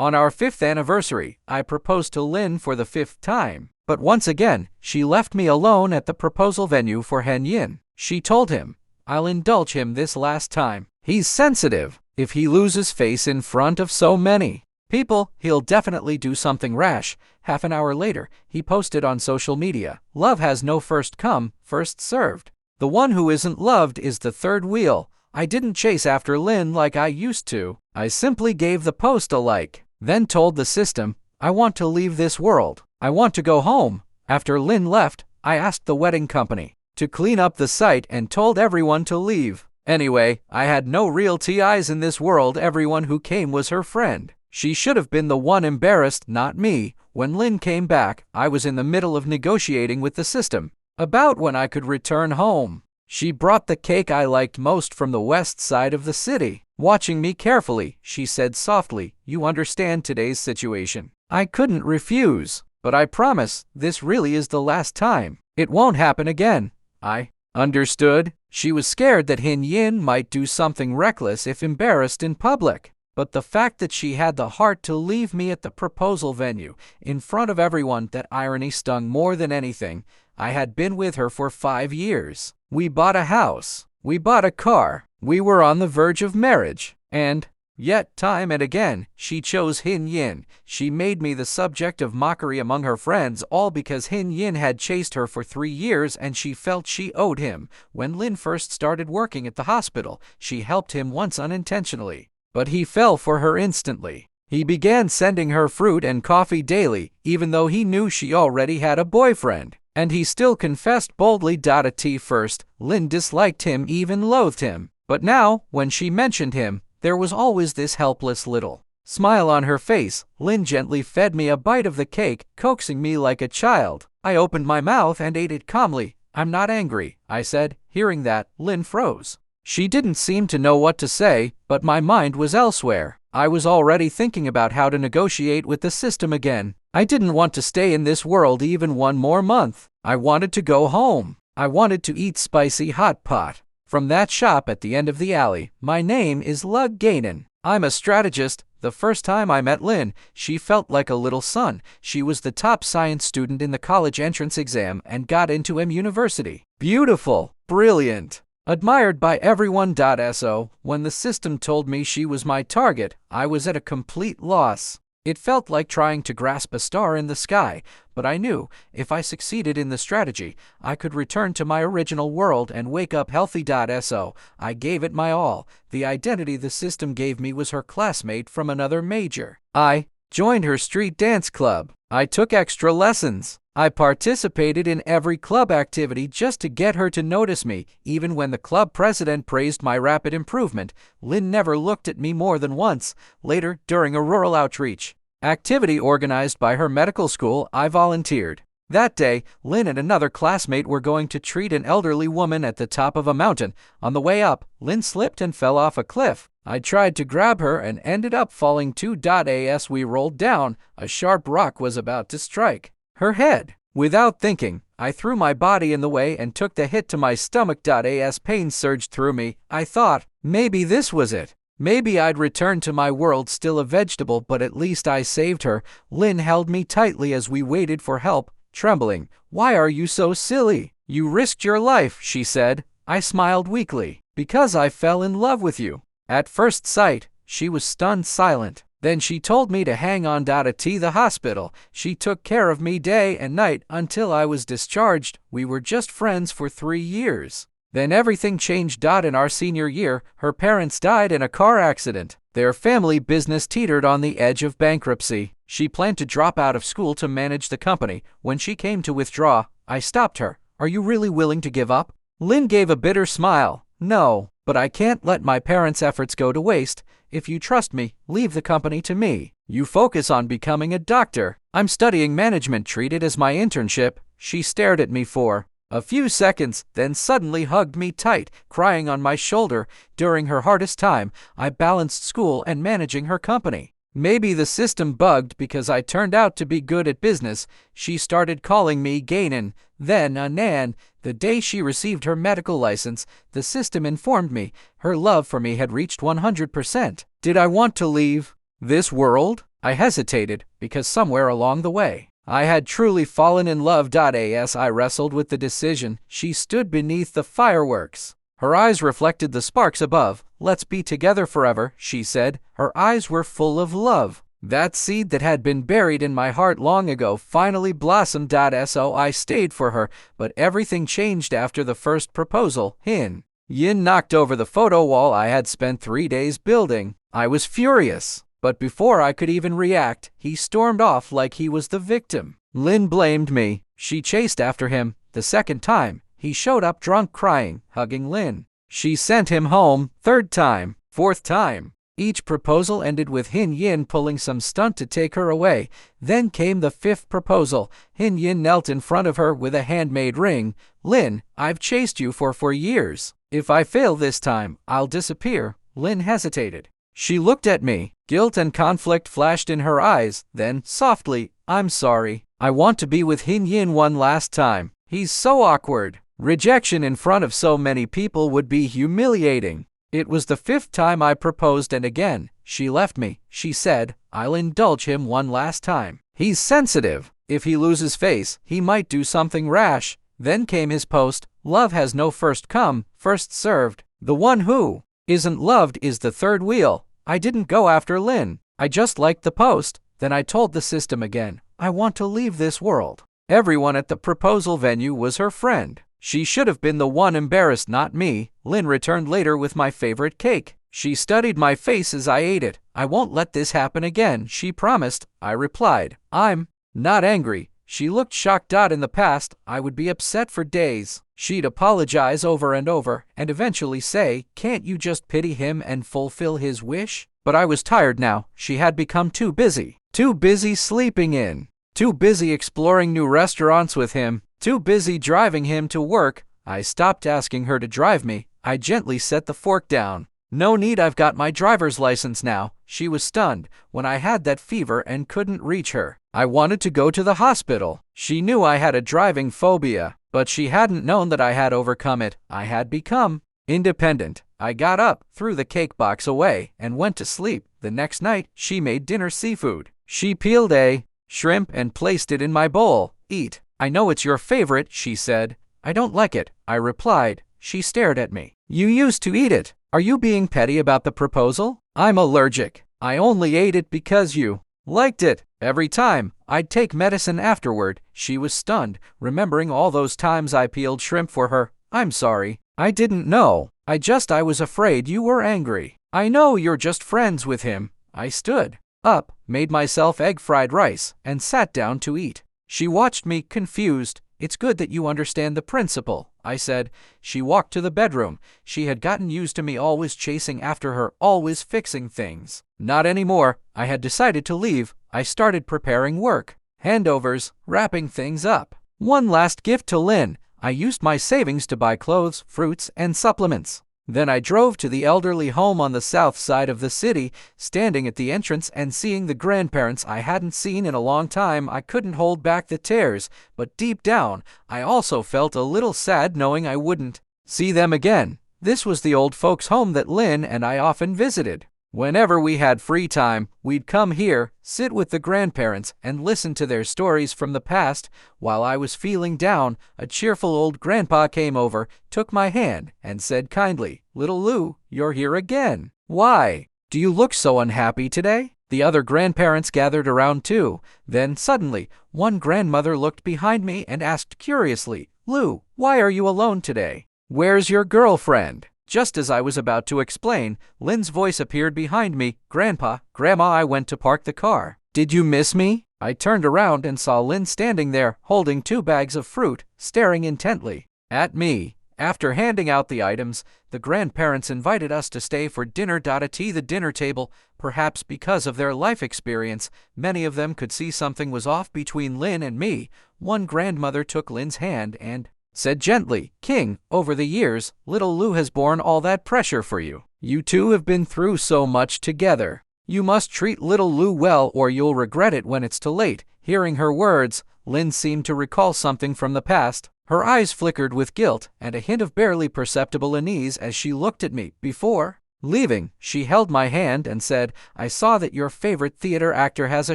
On our 5th anniversary, I proposed to Lynn for the 5th time. But once again, she left me alone at the proposal venue for Hen Yin. She told him, "I'll indulge him this last time. He's sensitive. If he loses face in front of so many people, he'll definitely do something rash." Half an hour later, he posted on social media, "Love has no first come, first served. The one who isn't loved is the third wheel. I didn't chase after Lynn like I used to. I simply gave the post a like, then told the system, I want to leave this world. I want to go home." After Lynn left, I asked the wedding company to clean up the site and told everyone to leave. Anyway, I had no real TIs in this world. Everyone who came was her friend. She should have been the one embarrassed, not me. When Lynn came back, I was in the middle of negotiating with the system about when I could return home. She brought the cake I liked most from the west side of the city. Watching me carefully, she said softly, "You understand today's situation." I couldn't refuse. "But I promise, this really is the last time. It won't happen again." I understood. She was scared that Hen Yin might do something reckless if embarrassed in public. But the fact that she had the heart to leave me at the proposal venue, in front of everyone, that irony stung more than anything. I had been with her for 5 years. We bought a house. We bought a car. We were on the verge of marriage. And yet, time and again, she chose Hen Yin. She made me the subject of mockery among her friends, all because Hen Yin had chased her for 3 years and she felt she owed him. When Lynn first started working at the hospital, she helped him once unintentionally. But he fell for her instantly. He began sending her fruit and coffee daily, even though he knew she already had a boyfriend. And he still confessed boldly. At first, Lynn disliked him, even loathed him. But now, when she mentioned him, there was always this helpless little smile on her face. Lynn gently fed me a bite of the cake, coaxing me like a child. I opened my mouth and ate it calmly. "I'm not angry," I said. Hearing that, Lynn froze. She didn't seem to know what to say, but my mind was elsewhere. I was already thinking about how to negotiate with the system again. I didn't want to stay in this world even one more month. I wanted to go home. I wanted to eat spicy hot pot from that shop at the end of the alley. My name is Lug Gainen. I'm a strategist. The first time I met Lynn, she felt like a little son. She was the top science student in the college entrance exam and got into University. Beautiful, brilliant, admired by everyone. So, when the system told me she was my target, I was at a complete loss. It felt like trying to grasp a star in the sky, but I knew if I succeeded in the strategy, I could return to my original world and wake up healthy. So, I gave it my all. The identity the system gave me was her classmate from another major. I joined her street dance club. I took extra lessons. I participated in every club activity just to get her to notice me. Even when the club president praised my rapid improvement, Lynn never looked at me more than once. Later, during a rural outreach activity organized by her medical school, I volunteered. That day, Lynn and another classmate were going to treat an elderly woman at the top of a mountain. On the way up, Lynn slipped and fell off a cliff. I tried to grab her and ended up falling too. As we rolled down, a sharp rock was about to strike her head. Without thinking, I threw my body in the way and took the hit to my stomach. As pain surged through me, I thought, maybe this was it. Maybe I'd return to my world still a vegetable, but at least I saved her. Lynn held me tightly as we waited for help, trembling. "Why are you so silly? You risked your life," she said. I smiled weakly. "Because I fell in love with you." At first sight, she was stunned silent. Then she told me to hang on. At the hospital, she took care of me day and night until I was discharged. We were just friends for 3 years. Then everything changed. In our senior year, her parents died in a car accident. Their family business teetered on the edge of bankruptcy. She planned to drop out of school to manage the company. When she came to withdraw, I stopped her. "Are you really willing to give up?" Lynn gave a bitter smile. "No, but I can't let my parents' efforts go to waste. If you trust me, leave the company to me. You focus on becoming a doctor. I'm studying management. Treat it as my internship." She stared at me for a few seconds, then suddenly hugged me tight, crying on my shoulder. During her hardest time, I balanced school and managing her company. Maybe the system bugged because I turned out to be good at business. She started calling me Gainen, then Nan. The day she received her medical license, the system informed me her love for me had reached 100%. Did I want to leave this world? I hesitated, because somewhere along the way, I had truly fallen in love. As I wrestled with the decision, she stood beneath the fireworks. Her eyes reflected the sparks above. "Let's be together forever," she said. Her eyes were full of love. That seed that had been buried in my heart long ago finally blossomed. So I stayed for her, but everything changed after the first proposal. Hen Yin knocked over the photo wall I had spent 3 days building. I was furious, but before I could even react, he stormed off like he was the victim. Lynn blamed me. She chased after him. The second time, he showed up drunk, crying, hugging Lynn. She sent him home. Third time. Fourth time. Each proposal ended with Hen Yin pulling some stunt to take her away. Then came the fifth proposal. Hen Yin knelt in front of her with a handmade ring. "Lynn, I've chased you for 4 years. If I fail this time, I'll disappear." Lynn hesitated. She looked at me. Guilt and conflict flashed in her eyes. Then, softly, "I'm sorry. I want to be with Hen Yin one last time. He's so awkward. Rejection in front of so many people would be humiliating." It was the 5th time I proposed, and again, she left me. She said, "I'll indulge him one last time. He's sensitive. If he loses face, he might do something rash." Then came his post, "Love has no first come, first served. The one who isn't loved is the third wheel." I didn't go after Lynn. I just liked the post. Then I told the system again, "I want to leave this world." Everyone at the proposal venue was her friend. She should have been the one embarrassed, not me. Lynn returned later with my favorite cake. She studied my face as I ate it. "I won't let this happen again," she promised. I replied, "I'm not angry." She looked shocked. In the past, I would be upset for days. She'd apologize over and over, and eventually say, "Can't you just pity him and fulfill his wish?" But I was tired now. She had become too busy. Too busy sleeping in. Too busy exploring new restaurants with him. Too busy driving him to work. I stopped asking her to drive me. I gently set the fork down. "No need, I've got my driver's license now." She was stunned when I had that fever and couldn't reach her. I wanted to go to the hospital. She knew I had a driving phobia, but she hadn't known that I had overcome it. I had become independent. I got up, threw the cake box away, and went to sleep. The next night, she made dinner seafood. She peeled a shrimp and placed it in my bowl. "Eat. I know it's your favorite," she said. "I don't like it," I replied. She stared at me. "You used to eat it. Are you being petty about the proposal?" "I'm allergic. I only ate it because you liked it." Every time, I'd take medicine afterward. She was stunned, remembering all those times I peeled shrimp for her. "I'm sorry. I didn't know. I was afraid you were angry." "I know you're just friends with him." I stood up, made myself egg fried rice, and sat down to eat. She watched me, confused. "It's good that you understand the principle," I said. She walked to the bedroom. She had gotten used to me always chasing after her, always fixing things. Not anymore. I had decided to leave. I started preparing work, handovers, wrapping things up. One last gift to Lynn. I used my savings to buy clothes, fruits, and supplements. Then I drove to the elderly home on the south side of the city. Standing at the entrance and seeing the grandparents I hadn't seen in a long time, I couldn't hold back the tears. But deep down, I also felt a little sad knowing I wouldn't see them again. This was the old folks' home that Lynn and I often visited. Whenever we had free time, we'd come here, sit with the grandparents, and listen to their stories from the past. While I was feeling down, a cheerful old grandpa came over, took my hand, and said kindly, "Little Lou, you're here again. Why do you look so unhappy today?" The other grandparents gathered around too. Then suddenly, one grandmother looked behind me and asked curiously, "Lou, why are you alone today? Where's your girlfriend?" Just as I was about to explain, Lynn's voice appeared behind me. "Grandpa, Grandma, I went to park the car. Did you miss me?" I turned around and saw Lynn standing there, holding 2 bags of fruit, staring intently at me. After handing out the items, the grandparents invited us to stay for dinner. At the dinner table, perhaps because of their life experience, many of them could see something was off between Lynn and me. One grandmother took Lynn's hand and said gently, "King, over the years, little Lou has borne all that pressure for you. You two have been through so much together. You must treat little Lou well or you'll regret it when it's too late." Hearing her words, Lynn seemed to recall something from the past. Her eyes flickered with guilt and a hint of barely perceptible unease as she looked at me. "Before Leaving, she held my hand and said, "I saw that your favorite theater actor has a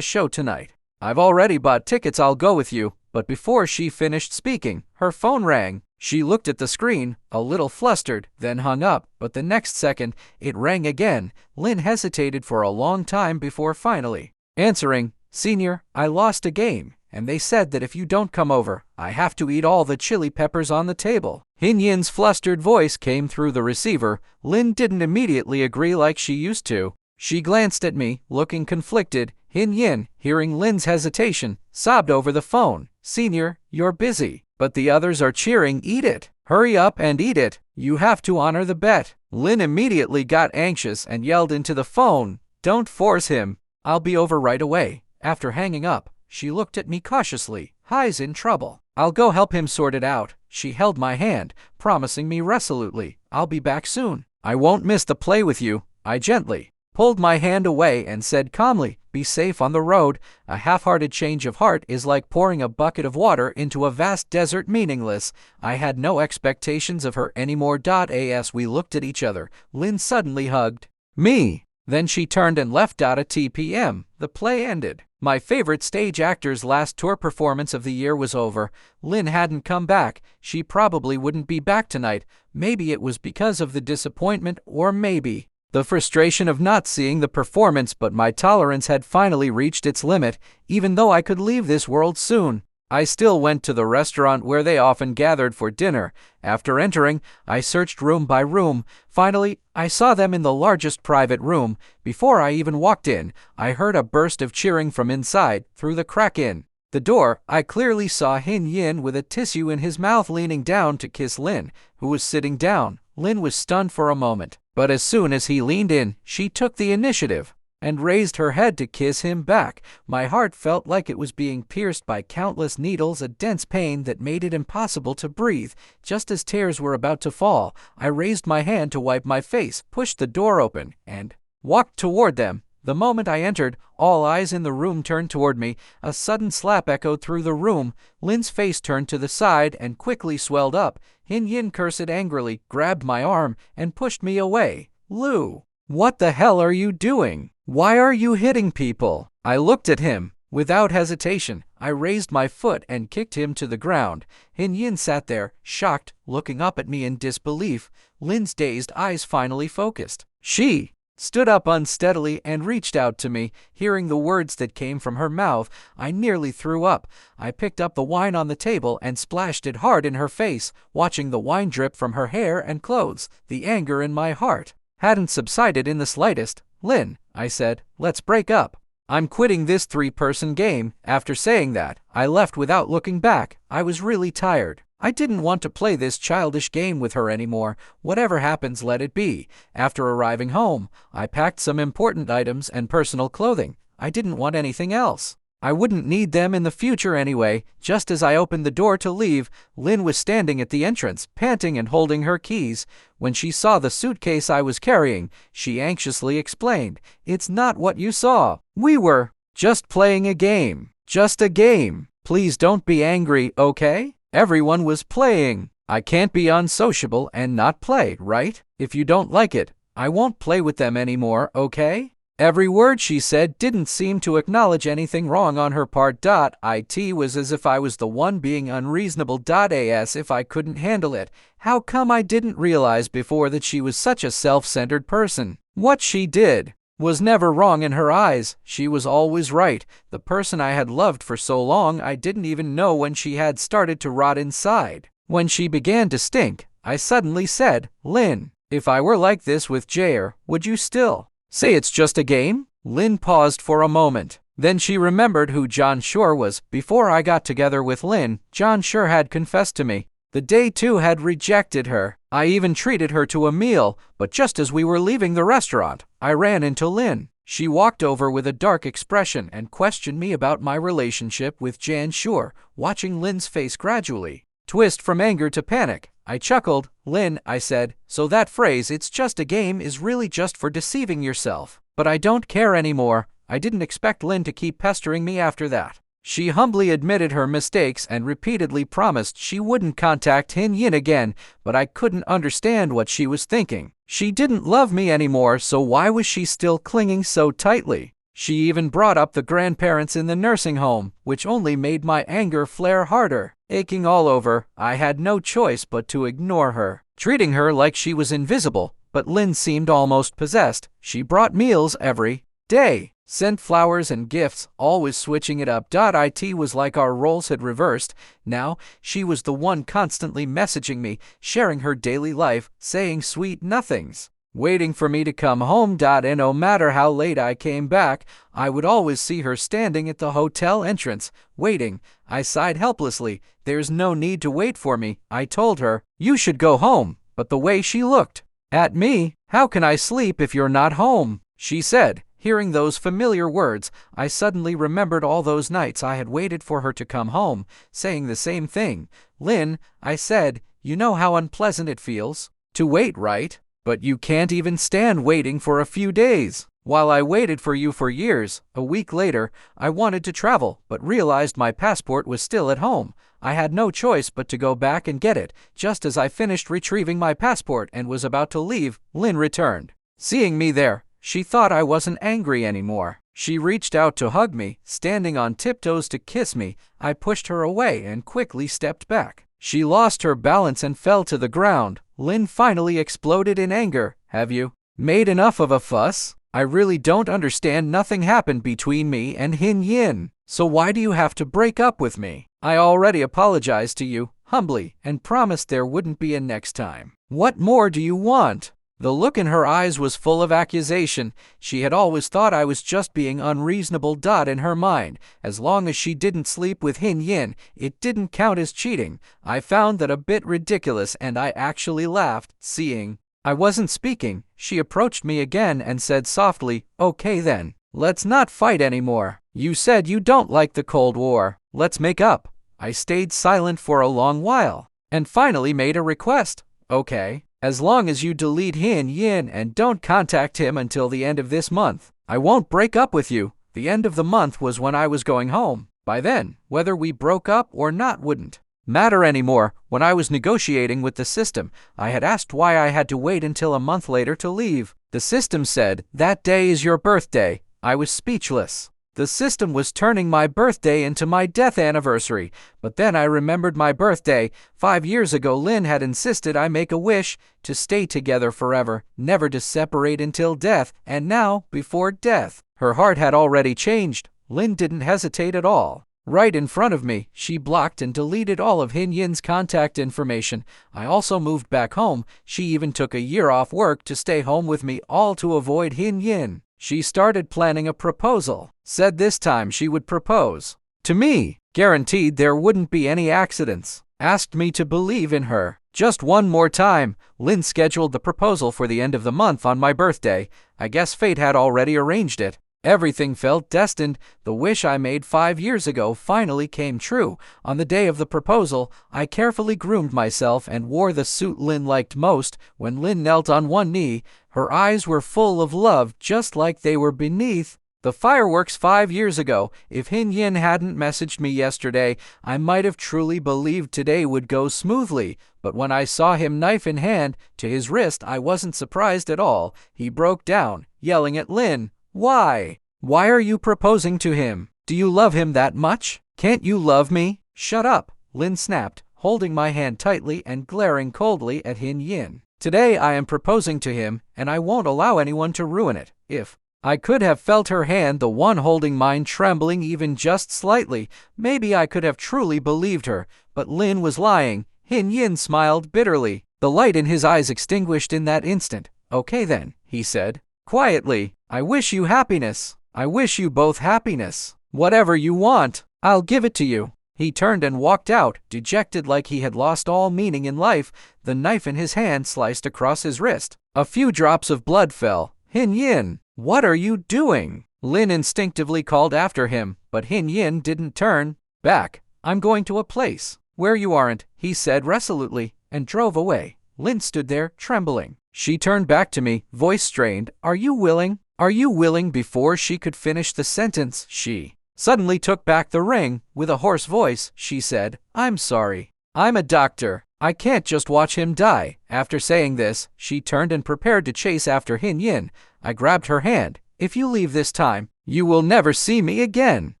show tonight. I've already bought tickets, I'll go with you." But before she finished speaking, her phone rang. She looked at the screen, a little flustered, then hung up, but the next second, it rang again. Lynn hesitated for a long time before finally answering, "Senior, I lost a game, and they said that if you don't come over, I have to eat all the chili peppers on the table." Hen Yin's flustered voice came through the receiver. Lynn didn't immediately agree like she used to. She glanced at me, looking conflicted. Hen Yin, hearing Lynn's hesitation, sobbed over the phone, "Senior, you're busy, but the others are cheering, eat it. Hurry up and eat it. You have to honor the bet." Lynn immediately got anxious and yelled into the phone, "Don't force him. I'll be over right away." After hanging up, she looked at me cautiously. "Hi's in trouble. I'll go help him sort it out." She held my hand, promising me resolutely, "I'll be back soon. I won't miss the play with you." I gently pulled my hand away and said calmly, "Be safe on the road." A half-hearted change of heart is like pouring a bucket of water into a vast desert, meaningless. I had no expectations of her anymore. As we looked at each other, Lynn suddenly hugged me. Then she turned and left. At p.m. The play ended. My favorite stage actor's last tour performance of the year was over. Lynn hadn't come back. She probably wouldn't be back tonight. Maybe it was because of the disappointment, or maybe the frustration of not seeing the performance, but my tolerance had finally reached its limit. Even though I could leave this world soon, I still went to the restaurant where they often gathered for dinner. After entering, I searched room by room. Finally, I saw them in the largest private room. Before I even walked in, I heard a burst of cheering from inside. Through the crack in the door, I clearly saw Hen Yin with a tissue in his mouth, leaning down to kiss Lynn, who was sitting down. Lynn was stunned for a moment, but as soon as he leaned in, she took the initiative and raised her head to kiss him back. My heart felt like it was being pierced by countless needles, a dense pain that made it impossible to breathe. Just as tears were about to fall, I raised my hand to wipe my face, pushed the door open, and walked toward them. The moment I entered, all eyes in the room turned toward me. A sudden slap echoed through the room. Lynn's face turned to the side and quickly swelled up. Hen Yin cursed angrily, grabbed my arm, and pushed me away. "Lou, what the hell are you doing? Why are you hitting people?" I looked at him. Without hesitation, I raised my foot and kicked him to the ground. Hen Yin sat there, shocked, looking up at me in disbelief. Lynn's dazed eyes finally focused. She stood up unsteadily and reached out to me. Hearing the words that came from her mouth, I nearly threw up. I picked up the wine on the table and splashed it hard in her face, watching the wine drip from her hair and clothes. The anger in my heart hadn't subsided in the slightest. "Lynn," I said, "let's break up. I'm quitting this three-person game." After saying that, I left without looking back. I was really tired. I didn't want to play this childish game with her anymore. Whatever happens, let it be. After arriving home, I packed some important items and personal clothing. I didn't want anything else. I wouldn't need them in the future anyway. Just as I opened the door to leave, Lynn was standing at the entrance, panting and holding her keys. When she saw the suitcase I was carrying, she anxiously explained, "It's not what you saw. We were just playing a game. Just a game. Please don't be angry, okay? Everyone was playing. I can't be unsociable and not play, right? If you don't like it, I won't play with them anymore, okay?" Every word she said didn't seem to acknowledge anything wrong on her part. It was as if I was the one being unreasonable. As if I couldn't handle it. How come I didn't realize before that she was such a self-centered person? What she did was never wrong in her eyes. She was always right. The person I had loved for so long, I didn't even know when she had started to rot inside. When she began to stink, I suddenly said, "Lynn, if I were like this with Jair, would you still say it's just a game?" Lynn paused for a moment. Then she remembered who John Shore was. Before I got together with Lynn, John Shore had confessed to me. The day two had rejected her. I even treated her to a meal, but just as we were leaving the restaurant, I ran into Lynn. She walked over with a dark expression and questioned me about my relationship with Jan Shore. Watching Lynn's face gradually twist from anger to panic, I chuckled. "Lynn," I said, "so that phrase, 'it's just a game,' is really just for deceiving yourself. But I don't care anymore." I didn't expect Lynn to keep pestering me after that. She humbly admitted her mistakes and repeatedly promised she wouldn't contact Hen Yin again, but I couldn't understand what she was thinking. She didn't love me anymore, so why was she still clinging so tightly? She even brought up the grandparents in the nursing home, which only made my anger flare harder. Aching all over, I had no choice but to ignore her, treating her like she was invisible. But Lynn seemed almost possessed. She brought meals every day, sent flowers and gifts, always switching it up. It was like our roles had reversed. Now, she was the one constantly messaging me, sharing her daily life, saying sweet nothings, waiting for me to come home. And no matter how late I came back, I would always see her standing at the hotel entrance, waiting. I sighed helplessly. There's no need to wait for me, I told her. You should go home. But the way she looked at me, how can I sleep if you're not home? She said. Hearing those familiar words, I suddenly remembered all those nights I had waited for her to come home, saying the same thing. Lynn, I said, you know how unpleasant it feels to wait, right? But you can't even stand waiting for a few days. While I waited for you for years, a week later, I wanted to travel, but realized my passport was still at home. I had no choice but to go back and get it. Just as I finished retrieving my passport and was about to leave, Lynn returned. Seeing me there, she thought I wasn't angry anymore. She reached out to hug me, standing on tiptoes to kiss me. I pushed her away and quickly stepped back. She lost her balance and fell to the ground. Lynn finally exploded in anger. Have you made enough of a fuss? I really don't understand. Nothing happened between me and Hen Yin. So why do you have to break up with me? I already apologized to you, humbly, and promised there wouldn't be a next time. What more do you want? The look in her eyes was full of accusation. She had always thought I was just being unreasonable. In her mind, as long as she didn't sleep with Hen Yin, it didn't count as cheating. I found that a bit ridiculous, and I actually laughed. Seeing I wasn't speaking, she approached me again and said softly, "Okay then, let's not fight anymore. You said you don't like the Cold War. Let's make up." I stayed silent for a long while, and finally made a request. "Okay, as long as you delete Hen Yin and don't contact him until the end of this month, I won't break up with you." The end of the month was when I was going home. By then, whether we broke up or not wouldn't matter anymore. When I was negotiating with the system, I had asked why I had to wait until a month later to leave. The system said, "That day is your birthday." I was speechless. The system was turning my birthday into my death anniversary. But then I remembered my birthday. 5 years ago, Lynn had insisted I make a wish to stay together forever, never to separate until death. And now, before death, her heart had already changed. Lynn didn't hesitate at all. Right in front of me, she blocked and deleted all of Hen Yin's contact information. I also moved back home. She even took a year off work to stay home with me, all to avoid Hen Yin. She started planning a proposal. Said this time she would propose to me. Guaranteed there wouldn't be any accidents. Asked me to believe in her. Just one more time. Lynn scheduled the proposal for the end of the month on my birthday. I guess fate had already arranged it. Everything felt destined. The wish I made 5 years ago finally came true. On the day of the proposal, I carefully groomed myself and wore the suit Lynn liked most. When Lynn knelt on one knee, her eyes were full of love, just like they were beneath the fireworks 5 years ago. If Hen Yin hadn't messaged me yesterday, I might have truly believed today would go smoothly. But when I saw him, knife in hand, to his wrist, I wasn't surprised at all. He broke down, yelling at Lynn, "Why? Why are you proposing to him? Do you love him that much? Can't you love me?" "Shut up," Lynn snapped, holding my hand tightly and glaring coldly at Hen Yin. "Today I am proposing to him, and I won't allow anyone to ruin it." If I could have felt her hand, the one holding mine, trembling even just slightly, maybe I could have truly believed her. But Lynn was lying. Hen Yin smiled bitterly. The light in his eyes extinguished in that instant. "Okay then," he said quietly. "I wish you happiness. I wish you both happiness. Whatever you want, I'll give it to you." He turned and walked out, dejected like he had lost all meaning in life. The knife in his hand sliced across his wrist. A few drops of blood fell. "Hen Yin, what are you doing?" Lynn instinctively called after him, but Hen Yin didn't turn back. "I'm going to a place where you aren't," he said resolutely, and drove away. Lynn stood there, trembling. She turned back to me, voice strained. Are you willing? Are you willing?" Before she could finish the sentence, she suddenly took back the ring. With a hoarse voice, she said, "I'm sorry. I'm a doctor. I can't just watch him die." After saying this, she turned and prepared to chase after Hen Yin. I grabbed her hand. "If you leave this time, you will never see me again.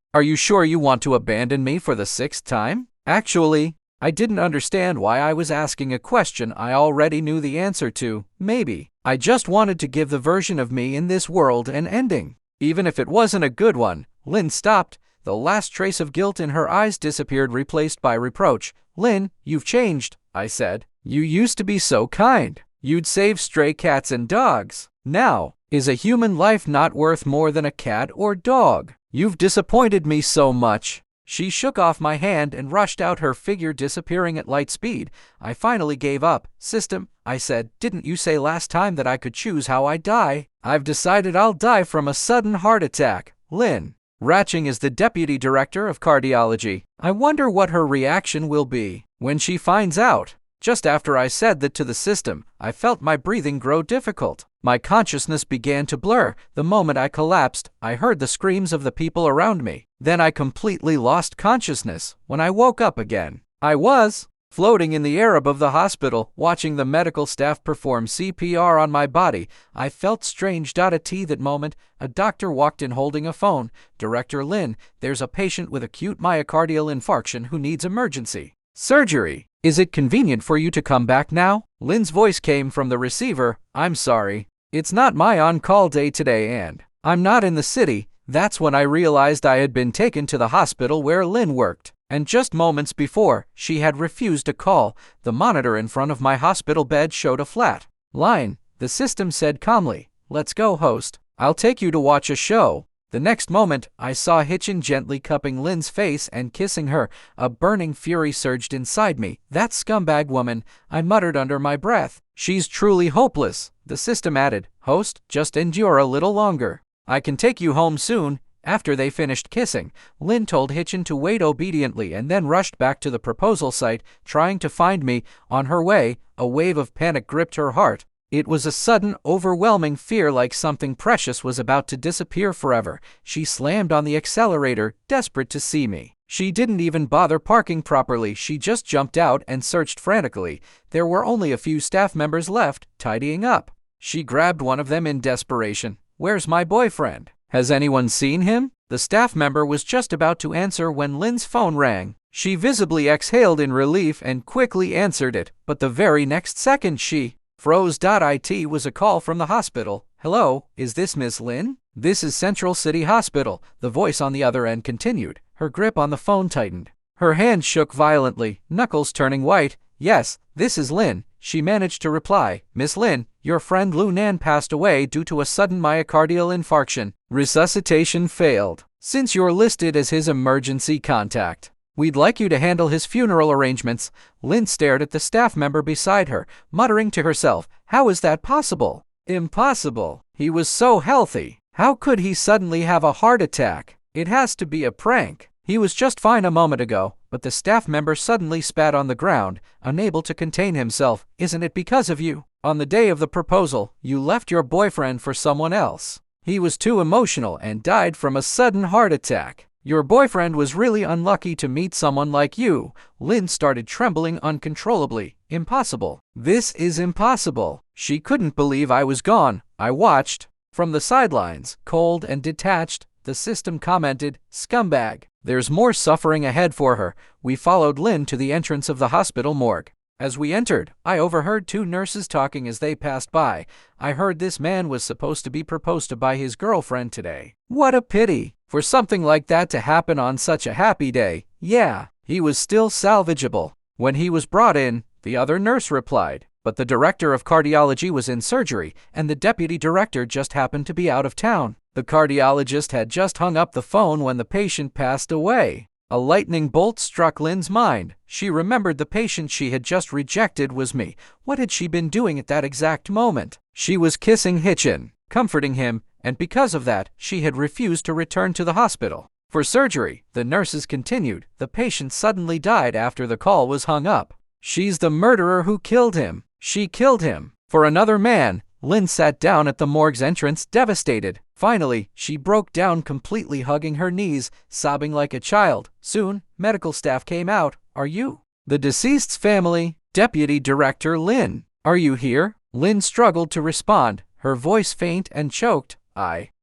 Are you sure you want to abandon me for the 6th time?" Actually, I didn't understand why I was asking a question I already knew the answer to. Maybe I just wanted to give the version of me in this world an ending, even if it wasn't a good one. Lynn stopped. The last trace of guilt in her eyes disappeared, replaced by reproach. "Lynn, you've changed," I said. "You used to be so kind. You'd save stray cats and dogs. Now, is a human life not worth more than a cat or dog? You've disappointed me so much." She shook off my hand and rushed out, her figure disappearing at light speed. I finally gave up. "System," I said, "didn't you say last time that I could choose how I die? I've decided I'll die from a sudden heart attack." Lynn Ratching is the deputy director of cardiology. I wonder what her reaction will be when she finds out. Just after I said that to the system, I felt my breathing grow difficult. My consciousness began to blur. The moment I collapsed, I heard the screams of the people around me. Then I completely lost consciousness. When I woke up again, I was floating in the air above the hospital, watching the medical staff perform CPR on my body. I felt strange. At that moment, a doctor walked in holding a phone. "Director Lynn, there's a patient with acute myocardial infarction who needs emergency surgery. Is it convenient for you to come back now?" Lynn's voice came from the receiver. "I'm sorry. It's not my on-call day today and I'm not in the city." That's when I realized I had been taken to the hospital where Lynn worked. And just moments before, she had refused a call. The monitor in front of my hospital bed showed a flat line. The system said calmly, "Let's go, host. I'll take you to watch a show." The next moment, I saw Hitchin gently cupping Lynn's face and kissing her. A burning fury surged inside me. "That scumbag woman," I muttered under my breath. "She's truly hopeless." The system added, "Host, just endure a little longer. I can take you home soon." After they finished kissing, Lynn told Hitchin to wait obediently and then rushed back to the proposal site, trying to find me. On her way, a wave of panic gripped her heart. It was a sudden, overwhelming fear, like something precious was about to disappear forever. She slammed on the accelerator, desperate to see me. She didn't even bother parking properly. She just jumped out and searched frantically. There were only a few staff members left, tidying up. She grabbed one of them in desperation. "Where's my boyfriend? Has anyone seen him?" The staff member was just about to answer when Lynn's phone rang. She visibly exhaled in relief and quickly answered it, but the very next second she froze. It was a call from the hospital. "Hello, is this Miss Lynn? This is Central City Hospital." The voice on the other end continued. Her grip on the phone tightened. Her hand shook violently, knuckles turning white. "Yes, this is Lynn," she managed to reply. "Miss Lynn, your friend Lu Nan passed away due to a sudden myocardial infarction. Resuscitation failed. Since you're listed as his emergency contact, we'd like you to handle his funeral arrangements." Lynn stared at the staff member beside her, muttering to herself, "How is that possible?" "Impossible. He was so healthy. How could he suddenly have a heart attack? It has to be a prank. He was just fine a moment ago." But the staff member suddenly spat on the ground, unable to contain himself. "Isn't it because of you? On the day of the proposal, you left your boyfriend for someone else. He was too emotional and died from a sudden heart attack. Your boyfriend was really unlucky to meet someone like you." Lynn started trembling uncontrollably. "Impossible. This is impossible." She couldn't believe I was gone. I watched from the sidelines, cold and detached. The system commented, "Scumbag. There's more suffering ahead for her." We followed Lynn to the entrance of the hospital morgue. As we entered, I overheard two nurses talking as they passed by. I heard this man was supposed to be proposed to by his girlfriend today. What a pity for something like that to happen on such a happy day. Yeah, he was still salvageable. When he was brought in, the other nurse replied, but the director of cardiology was in surgery, and the deputy director just happened to be out of town. The cardiologist had just hung up the phone when the patient passed away. A lightning bolt struck Lynn's mind. She remembered the patient she had just rejected was me. What had she been doing at that exact moment? She was kissing Hitchin, comforting him, and because of that, she had refused to return to the hospital for surgery. The nurses continued. The patient suddenly died after the call was hung up. She's the murderer who killed him. She killed him for another man. Lynn sat down at the morgue's entrance, devastated. Finally, she broke down, completely hugging her knees, sobbing like a child. Soon, medical staff came out. Are you the deceased's family? Deputy Director Lynn. Are you here? Lynn struggled to respond, her voice faint and choked.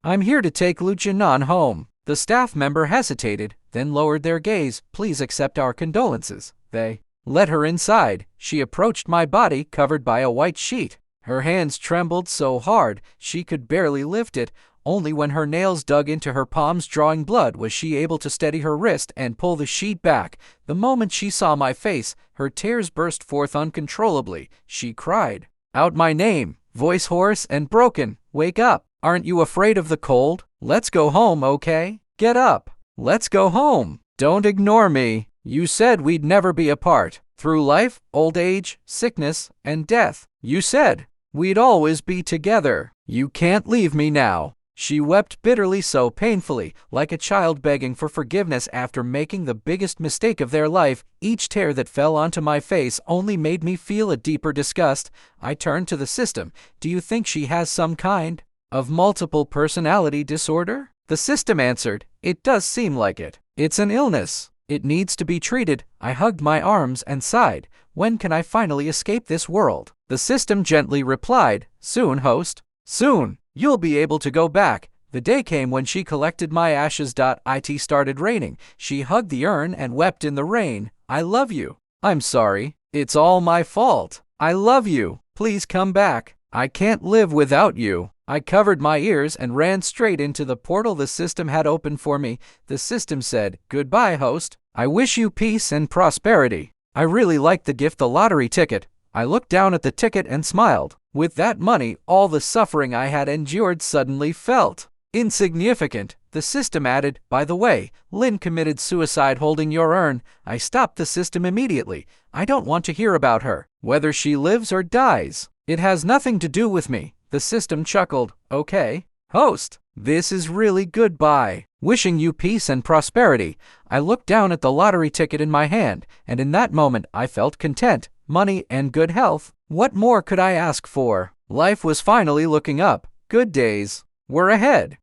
I'm here to take Lucianon home. The staff member hesitated, then lowered their gaze. Please accept our condolences. They let her inside. She approached my body, covered by a white sheet. Her hands trembled so hard she could barely lift it. Only when her nails dug into her palms, drawing blood, was she able to steady her wrist and pull the sheet back. The moment she saw my face, her tears burst forth uncontrollably. She cried out my name, voice hoarse and broken. Wake up. Aren't you afraid of the cold? Let's go home, okay? Get up. Let's go home. Don't ignore me. You said we'd never be apart. Through life, old age, sickness, and death. You said we'd always be together. You can't leave me now. She wept bitterly, so painfully, like a child begging for forgiveness after making the biggest mistake of their life. Each tear that fell onto my face only made me feel a deeper disgust. I turned to the system. Do you think she has some kind of multiple personality disorder? The system answered, it does seem like it. It's an illness. It needs to be treated. I hugged my arms and sighed. When can I finally escape this world? The system gently replied, soon, host. Soon. You'll be able to go back. The day came when she collected my ashes. It started raining. She hugged the urn and wept in the rain. I love you. I'm sorry. It's all my fault. I love you. Please come back. I can't live without you. I covered my ears and ran straight into the portal the system had opened for me. The system said, goodbye, host. I wish you peace and prosperity. I really liked the gift, the lottery ticket. I looked down at the ticket and smiled. With that money, all the suffering I had endured suddenly felt insignificant. The system added, by the way, Lynn committed suicide holding your urn. I stopped the system immediately. I don't want to hear about her, whether she lives or dies. It has nothing to do with me. The system chuckled. Okay, host, this is really goodbye. Wishing you peace and prosperity. I looked down at the lottery ticket in my hand, and in that moment I felt content, money, and good health. What more could I ask for? Life was finally looking up. Good days were ahead.